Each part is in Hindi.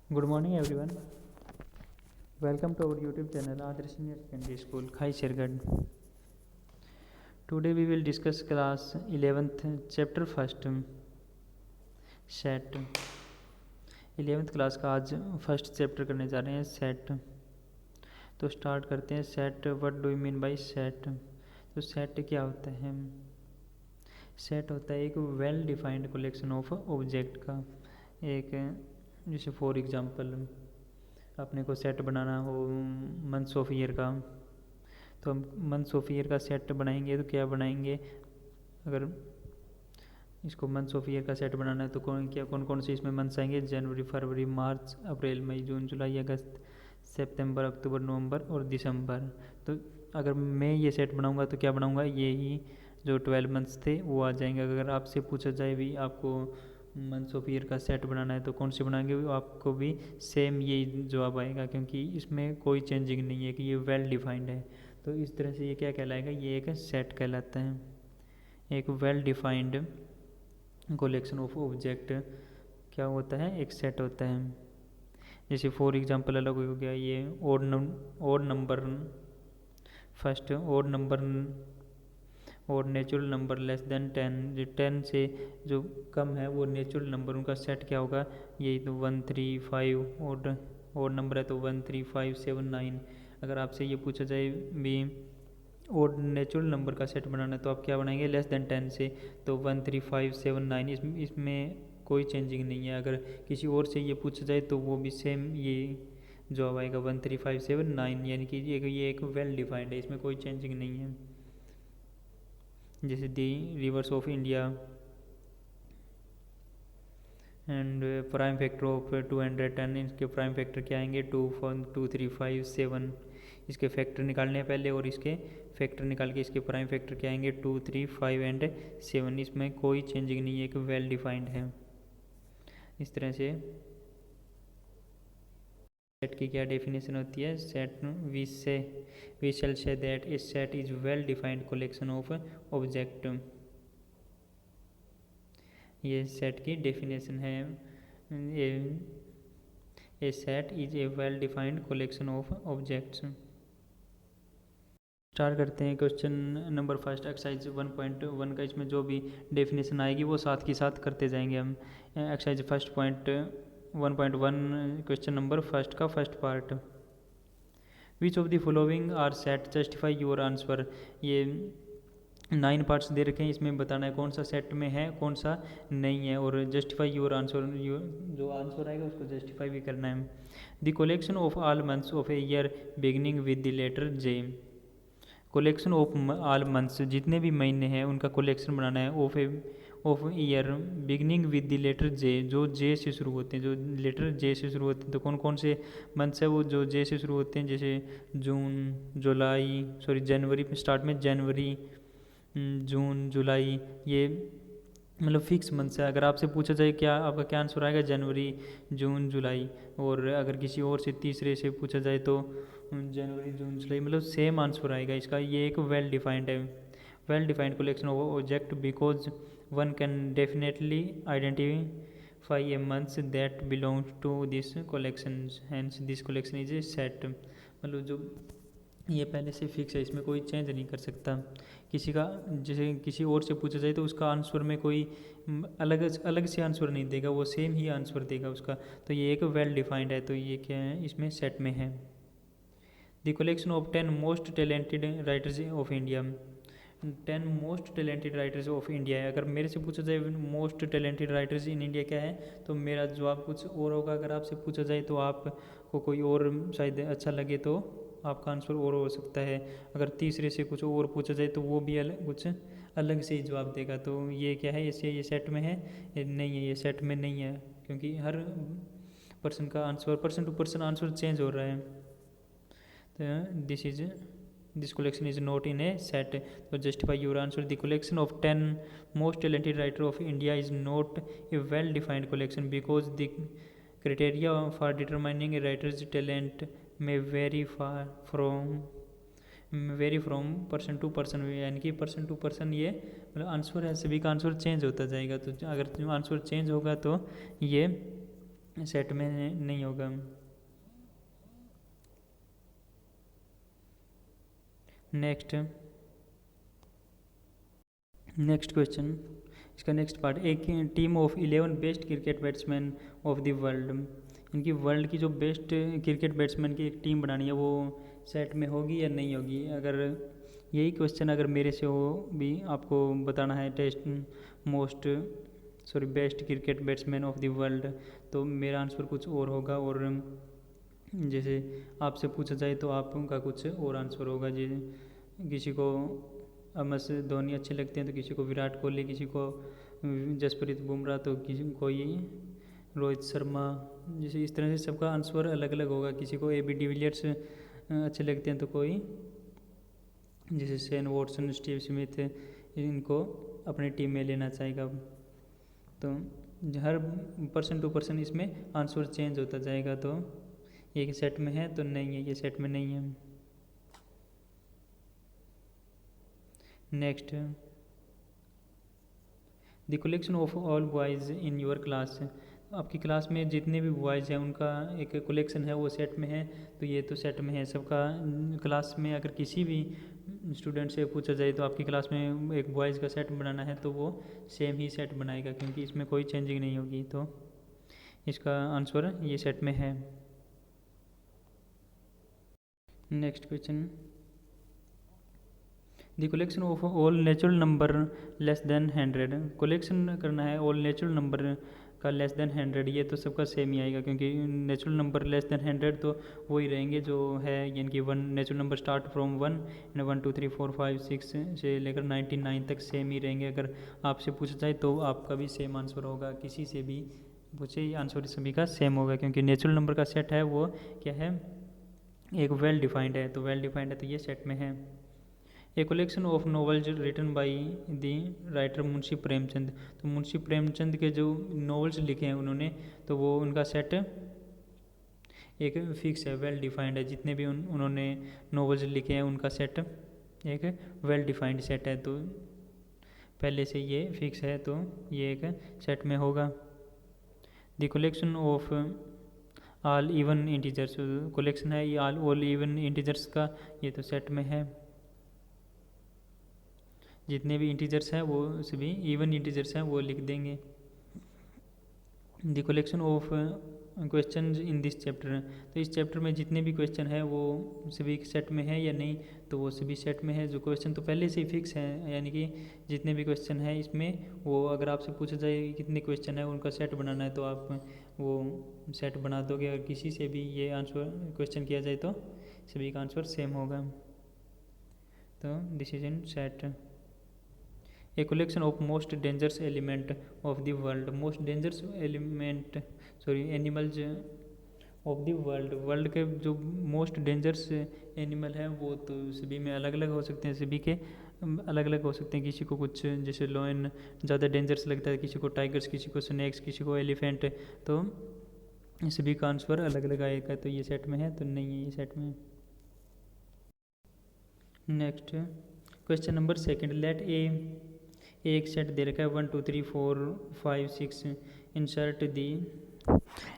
Good morning, everyone. Welcome to our YouTube channel, Adarsh Senior Secondary School, Khai Shergad. Today we will discuss class 11th, chapter 1st, set. 11th class का आज फर्स्ट चैप्टर करने जा रहे हैं, सेट. तो स्टार्ट करते हैं. Set, what do you mean by set? तो सेट क्या होता है? सेट होता है एक well defined collection of object का. एक जैसे फॉर एग्जांपल अपने को सेट बनाना हो मंथ्स ऑफ ईयर का, तो हम मंथ्स ऑफ ईयर का सेट बनाएंगे. तो क्या बनाएंगे? अगर इसको मंथ्स ऑफ ईयर का सेट बनाना है तो कौन कौन से इसमें मंथ्स आएंगे? जनवरी, फरवरी, मार्च, अप्रैल, मई, जून, जुलाई, अगस्त, सितंबर, अक्टूबर, नवंबर और दिसंबर. तो अगर मैं ये सेट बनाऊंगा तो क्या बनाऊंगा? ये ही जो 12 मंथ्स थे वो आ जाएंगे. अगर आपसे पूछा जाए भी आपको मंथ्स ऑफ ईयर का सेट बनाना है तो कौन से बनाएंगे? आपको भी सेम यही जवाब आएगा, क्योंकि इसमें कोई चेंजिंग नहीं है कि ये वेल डिफाइंड है. तो इस तरह से ये क्या कहलाएगा? ये एक सेट कहलाता है. एक well defined collection of object क्या होता है? एक सेट होता है. जैसे फॉर एग्जांपल अलग हो गया ये odd number first, odd number और नेचुरल नंबर लेस देन 10. जो 10 से जो कम है वो नेचुरल नंबर, उनका सेट क्या होगा? यही तो 1 3 5 और नंबर है तो 1 3 5 7 9. अगर आपसे ये पूछा जाए भी और नेचुरल नंबर का सेट बनाना है तो आप क्या बनाएंगे? लेस देन 10 से, तो 1 3 5 7 9. इसमें कोई चेंजिंग नहीं है. अगर किसी और से ये पूछा जाए तो वो भी सेम ये जवाब आएगा 1 3 5 7 9. यानी कि ये एक वेल डिफाइंड है, इसमें कोई चेंजिंग नहीं है. जैसे the rivers of India and prime factor of 210. इसके प्राइम फैक्टर क्या आएंगे? 2 4 2 3 5 7. इसके फैक्टर निकालने हैं पहले और इसके फैक्टर निकाल के इसके प्राइम फैक्टर क्या आएंगे? 2 3 5 एंड 7. इसमें कोई चेंजिंग नहीं है, कि वेल डिफाइंड है. इस तरह से सेट की क्या डेफिनेशन होती है? Set we shall say that a set is well defined collection of object. ये सेट की डेफिनेशन है. A set is a well defined collection of objects. Start करते हैं क्वेश्चन नंबर फर्स्ट, एक्सरसाइज 1.1 का. इसमें जो भी डेफिनेशन आएगी वो साथ के साथ करते जाएंगे हम. Exercise first point 1.1 question number first का first part. Which of the following are set justify your answer. ये 9 पार्ट्स दे रखे हैं, इसमें बताना है कौन सा सेट में है कौन सा नहीं है, और जस्टिफाई योर आंसर, जो आंसर आएगा उसको जस्टिफाई भी करना है. The collection of all months of a year beginning with the letter J. Collection of all months, जितने भी महीने हैं उनका कलेक्शन बनाना है. Of year beginning with the letter J, जो जे से शुरू होते हैं, जो लेटर जे से शुरू होते हैं. तो कौन कौन से मंथ्स है वो जो जे से शुरू होते हैं? जैसे जनवरी स्टार्ट में जनवरी, जून, जुलाई. ये मतलब फिक्स मंथ्स है. अगर आपसे पूछा जाए क्या आपका क्या आंसर आएगा? जनवरी, जून, जुलाई. और अगर किसी और से तीसरे से पूछा जाए तो जनवरी, जून, जुलाई, मतलब सेम आंसर आएगा इसका. ये एक वेल डिफाइंड है. Well defined collection of object because one can definitely identify a months that belongs to this collection, hence this collection is a set. मतलब जो ये पहले से फिक्स है, इसमें कोई चेंज नहीं कर सकता. किसी का जैसे किसी और से पूछा जाए तो उसका आंसर में कोई अलग से आंसर नहीं देगा, वो सेम ही आंसर देगा उसका. तो ये एक वेल डिफाइंड है. तो ये क्या है? इसमें सेट में है. The collection of 10 most talented writers of India. 10 most talented writers of India है. अगर मेरे से पूछा जाए most talented writers in India क्या है, तो मेरा जवाब कुछ और होगा. अगर आपसे पूछा जाए तो आपको कोई और शायद अच्छा लगे तो आपका आंसर और हो सकता है. अगर तीसरे से कुछ और पूछा जाए तो वो भी कुछ अलग से ही जवाब देगा. तो ये क्या है? इससे ये सेट में है? नहीं है, ये सेट में नहीं है, क्योंकि हर पर्सन का answer person to person answer change हो रहा है. तो दिस collection is not in a set. So justify your answer. The collection of 10 most talented writer of India is not a well defined collection because the criteria for determining a writer's talent may vary from person to person. यानी कि पर्सन टू पर्सन ये मतलब आंसर है, सभी का आंसर चेंज होता जाएगा. तो अगर आंसर चेंज होगा तो ये सेट में नहीं होगा। नेक्स्ट क्वेश्चन, इसका नेक्स्ट पार्ट, एक team of 11 best cricket batsman of the world, इनकी वर्ल्ड की जो बेस्ट क्रिकेट बैट्समैन की एक टीम बनानी है, वो सेट में होगी या नहीं होगी। अगर यही क्वेश्चन अगर मेरे से हो भी आपको बताना है best cricket batsman of the world, तो मेरा आंसर कुछ और होगा, और जैसे आपसे पूछा जाए तो आपका कुछ और आंसर होगा। जैसे किसी को MS धोनी अच्छे लगते हैं तो किसी को विराट कोहली, किसी को जसप्रीत बुमराह, तो किसी कोई रोहित शर्मा, जैसे इस तरह से सबका आंसर अलग अलग होगा। किसी को AB डिविलियर्स अच्छे लगते हैं तो कोई जैसे शेन वॉटसन, स्टीव स्मिथ, इनको अपनी टीम में लेना चाहेगा। तो हर पर्सन टू पर्सन इसमें आंसर चेंज होता जाएगा। तो ये सेट में है तो नहीं है, ये सेट में नहीं है। Next, the collection of all boys in your class, आपकी क्लास में जितने भी बॉयज़ हैं उनका एक कलेक्शन है, वो सेट में है, तो ये तो सेट में है सबका। क्लास में अगर किसी भी स्टूडेंट से पूछा जाए तो आपकी क्लास में एक बॉयज़ का सेट बनाना है, तो वो सेम ही सेट बनाएगा, क्योंकि इसमें कोई चेंजिंग नहीं होगी। तो इसका आंसर ये सेट में है। Next question, the collection of all natural number less then 100, collection करना है ऑल नेचुरल नंबर का लेस देन 100, ये तो सबका सेम ही आएगा, क्योंकि नेचुरल नंबर लेस देन 100 तो वही रहेंगे जो है, यानी कि नेचुरल नंबर स्टार्ट फ्रॉम 1 1 2 3 4 5 6 से लेकर 99 तक सेम ही रहेंगे। अगर आपसे पूछा जाए तो आपका भी सेम आंसर होगा, किसी से भी पूछे आंसर सभी का सेम होगा, क्योंकि नेचुरल नंबर का सेट है वो क्या है, एक वेल डिफाइंड है, तो वेल डिफाइंड है तो ये सेट में है। A collection of novels written by the writer Munshi Premchand, तो मुंशी प्रेमचंद के जो नॉवेल्स लिखे हैं उन्होंने, तो वो उनका सेट एक फिक्स है, वेल डिफाइंड है। जितने भी उन्होंने नॉवेल्स लिखे हैं उनका सेट एक वेल डिफाइंड सेट है, तो पहले से ये फिक्स है, तो ये एक सेट में होगा। The collection of all even integers, collection है ये ऑल इवन इंटीजर्स का, ये तो सेट में है। जितने भी इंटीजर्स हैं वो सभी इवन इंटीजर्स हैं, वो लिख देंगे। The collection of question in this chapter, तो इस चैप्टर में जितने भी क्वेश्चन हैं वो सभी सेट में है या नहीं, तो वो सभी सेट में है। जो क्वेश्चन तो पहले से ही फिक्स हैं, यानी कि जितने भी क्वेश्चन हैं इसमें, वो अगर आपसे पूछा जाए कितने क्वेश्चन है उनका सेट बनाना है, तो आप वो सेट बना दोगे। अगर किसी से भी ये आंसर क्वेश्चन किया जाए तो सभी का आंसर सेम होगा। तो this is in set. A collection of most dangerous element of the world, most dangerous animals of the world, world के जो मोस्ट डेंजरस एनिमल हैं वो तो सभी में अलग अलग हो सकते हैं, सभी के अलग अलग हो सकते हैं। किसी को कुछ जैसे लॉयन ज़्यादा डेंजरस लगता है, किसी को टाइगर्स, किसी को स्नैक्स, किसी को एलिफेंट, तो सभी का आंसर अलग अलग आएगा। तो ये सेट में है तो नहीं है, ये सेट में। Next question number second, let एक सेट दे रखा है 1 2 3 4 5 6, insert the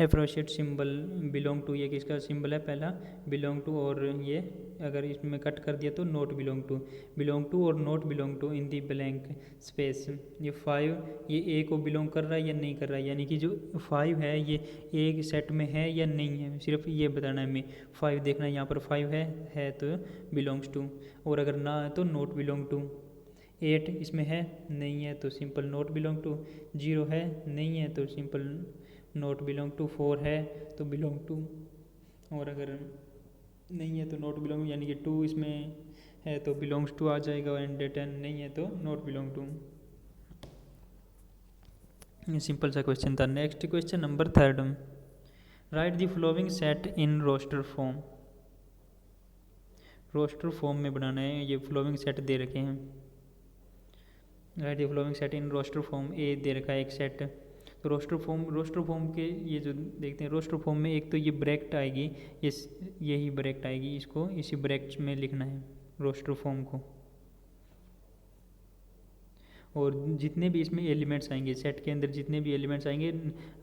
appropriate symbol belong to, ये किसका सिंबल है, पहला बिलोंग टू, और ये अगर इसमें कट कर दिया तो नॉट बिलोंग टू और not belong to in the blank space. ये 5 ये ए को बिलोंग कर रहा है या नहीं कर रहा है, यानी कि जो 5 है ये एक सेट में है या नहीं है, सिर्फ ये बताना है हमें। 5 देखना है, यहाँ पर 5 है तो बिलोंग्स टू, और अगर ना है तो नॉट बिलोंग टू। 8 इसमें है, नहीं है तो सिंपल नॉट बिलोंग टू। 0 है, नहीं है तो सिंपल नॉट बिलोंग टू। 4 है तो बिलोंग टू, और अगर नहीं है तो नॉट बिलोंग, यानी कि 2 इसमें है तो बिलोंग्स टू आ जाएगा, एंड 10 नहीं है तो नॉट बिलोंग टू। सिंपल सा क्वेश्चन था। Next question number third, write the following set in roster form, roster form में बनाना है। ये फॉलोइंग सेट दे रखे हैं, write the following set in roster form, A दे रखा है एक सेट। तो रोस्टर फॉर्म के ये जो देखते हैं, रोस्टर फॉर्म में एक तो ये ब्रैकेट आएगी, यही ब्रैकेट आएगी, इसको इसी ब्रैकेट में लिखना है रोस्टर फॉर्म को। और जितने भी इसमें एलिमेंट्स आएंगे, सेट के अंदर जितने भी एलिमेंट्स आएंगे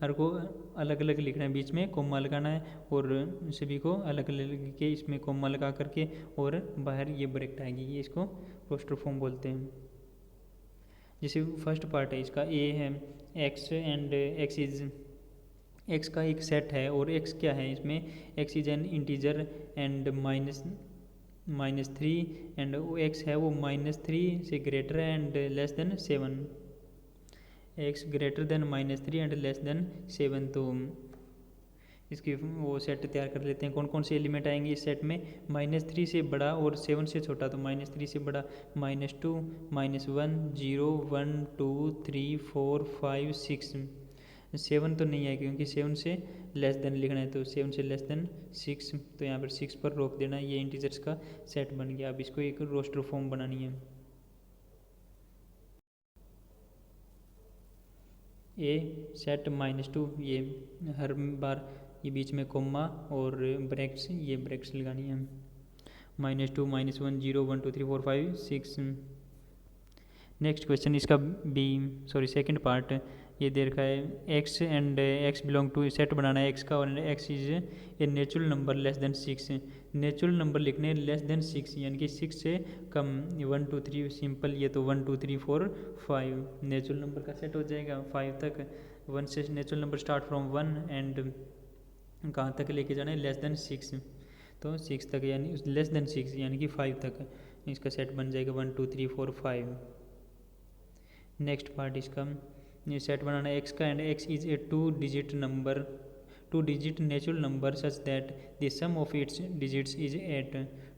हर को अलग अलग लिखना है, बीच में कोमा लगाना है और सभी को अलग अलग के इसमें कोमा लगा करके और बाहर ये ब्रैकेट आएगी, ये इसको रोस्टर फॉर्म बोलते हैं। जैसे फर्स्ट पार्ट है इसका, ए है x and x is, x का एक सेट है और एक्स क्या है इसमें, x is an integer and -3 and x है वो -3 से greater and less than 7, x greater than -3 and less than 7। तो इसकी वो सेट तैयार कर लेते हैं। कौन कौन से एलिमेंट आएंगे इस सेट में, -3 से बड़ा और 7 से छोटा, तो -3 से बड़ा -2 -1 0 1 2 3 4 5 6, 7 तो नहीं आएगी क्योंकि 7 से लेस देन लिखना है, तो 7 से लेस देन 6, तो यहाँ पर 6 पर रोक देना, ये इंटीजर्स का सेट बन गया। अब इसको एक रोस्टर फॉर्म बनानी है। ए सेट -2, ये हर बार ये बीच में कोमा और ब्रैकेट्स, ये ब्रैकेट्स लगानी है। -2 -1 0 1 2 3 4 5 6। नेक्स्ट क्वेश्चन इसका सेकंड पार्ट ये दे रखा है, x and x belong to, set बनाना है एक्स का और x is a natural number less than 6, natural number लिखने लेस देन 6 यानी कि 6 से कम, 1 2 3 सिंपल, ये तो 1 2 3 4 5 नेचुरल नंबर का सेट हो जाएगा 5 तक। 1 से natural number start from 1 and कहाँ तक लेके जाना है, लेस देन 6, तो 6 तक यानी लेस देन 6 यानी कि 5 तक इसका सेट बन जाएगा 1 2 3 4 5। नेक्स्ट पार्ट इसका, ये सेट बनाना है एक्स का and x is a 2 digit number, 2 digit natural number such that the sum of its digits is 8,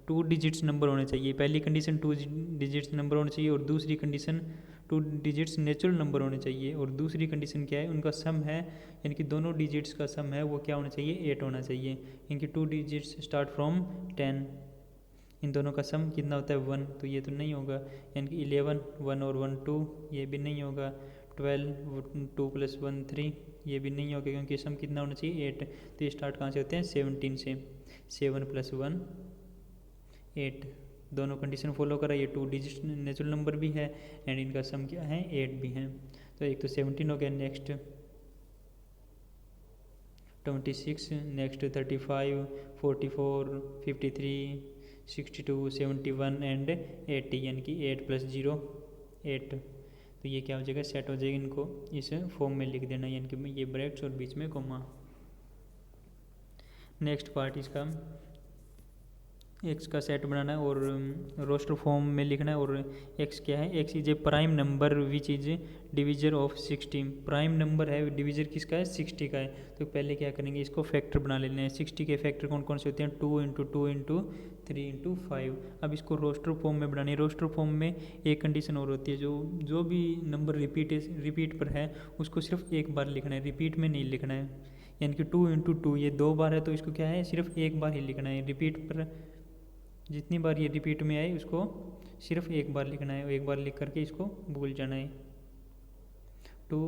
2 digits number होने चाहिए। पहली कंडीशन 2 डिजिट्स नंबर होने चाहिए और दूसरी कंडीशन 2 डिजिट्स नेचुरल नंबर होने चाहिए, और दूसरी कंडीशन क्या है, उनका सम है यानी कि दोनों डिजिट्स का सम है वो क्या होना चाहिए, 8 होना चाहिए, इनकी 2 डिजिट्स स्टार्ट फ्रॉम 10, इन दोनों का सम कितना होता है 1, तो ये तो नहीं होगा, यानी कि 11 1 और 1 2, ये भी नहीं होगा, 12 2 + 1 3, ये भी नहीं होगा क्योंकि सम कितना होना चाहिए 8, तो ये स्टार्ट कहाँ से होते हैं 17 से, 7 + 1 8, दोनों कंडीशन फॉलो करा, ये 2 डिजिट नेचुरल नंबर भी है एंड इनका सम क्या है 8 भी है, तो एक तो 17 हो गया। नेक्स्ट 26, नेक्स्ट 35 44 53 62 71 एंड 80 यानी कि 8 + 0 8, तो ये क्या हो जाएगा सेट हो जाएगा, इनको इस फॉर्म में लिख देना यानी कि ये ब्रैकेट्स और बीच में कोमा। नेक्स्ट पार्ट इसका, एक्स का सेट बनाना है और रोस्टर फॉर्म में लिखना है, और एक्स क्या है, x is A prime number which is divisor of 60, prime number है डिविजर किसका है 60 का है, तो पहले क्या करेंगे इसको फैक्टर बना लेने हैं। 60 के फैक्टर कौन कौन से होते हैं, 2 × 2 × 3 × 5। अब इसको रोस्टर फॉर्म में बनानी है। रोस्टर फॉर्म में एक कंडीशन और होती है, जो भी नंबर रिपीट पर है उसको सिर्फ एक बार लिखना है, रिपीट में नहीं लिखना है, यानी कि 2 × 2 ये 2 बार है तो इसको क्या है सिर्फ एक बार ही लिखना है, रिपीट पर जितनी बार ये रिपीट में आए उसको सिर्फ एक बार लिखना है, एक बार लिख करके इसको भूल जाना है। 2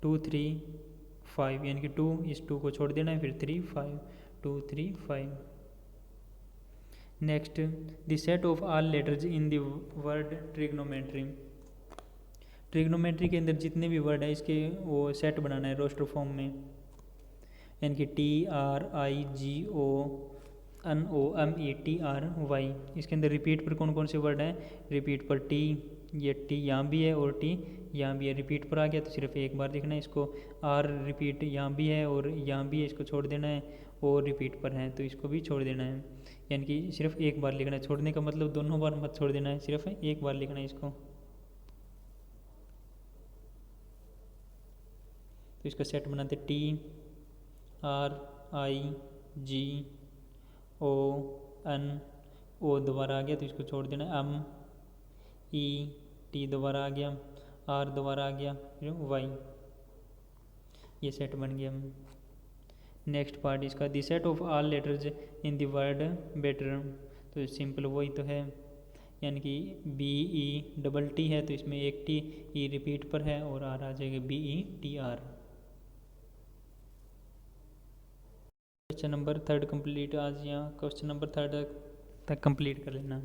2 3 5 यानी कि 2, इस 2 को छोड़ देना है, फिर 3 5 2 3 5। Next the set of all letters in the word trigonometry, trigonometry के अंदर जितने भी वर्ड है इसके वो सेट बनाना है रोस्टर फॉर्म में, यानी कि TRIGONOMETRY। इसके अंदर रिपीट पर कौन कौन से वर्ड हैं, रिपीट पर टी, ये टी यहाँ भी है और टी यहाँ भी है, रिपीट पर आ गया तो सिर्फ एक बार लिखना है इसको। आर रिपीट यहाँ भी है और यहाँ भी है, इसको छोड़ देना है, और रिपीट पर है तो इसको भी छोड़ देना है, यानी कि सिर्फ एक बार लिखना है। छोड़ने का मतलब दोनों बार मत छोड़ देना है, सिर्फ एक बार लिखना है इसको। तो इसका सेट बनाते TRIGON, ओ दोबारा आ गया तो इसको छोड़ देना है, टी दोबारा आ गया, आर दोबारा आ गया, फिर वाई, ये सेट बन गया। नेक्स्ट पार्ट इसका the set of all letters in the word better, तो सिंपल वही तो है, यानी कि BETT है तो इसमें एक टी, ई रिपीट पर है और आर आ जाएगा BETR। क्वेश्चन नंबर 3 कंप्लीट, आज यहाँ क्वेश्चन नंबर 3 तक कंप्लीट कर लेना।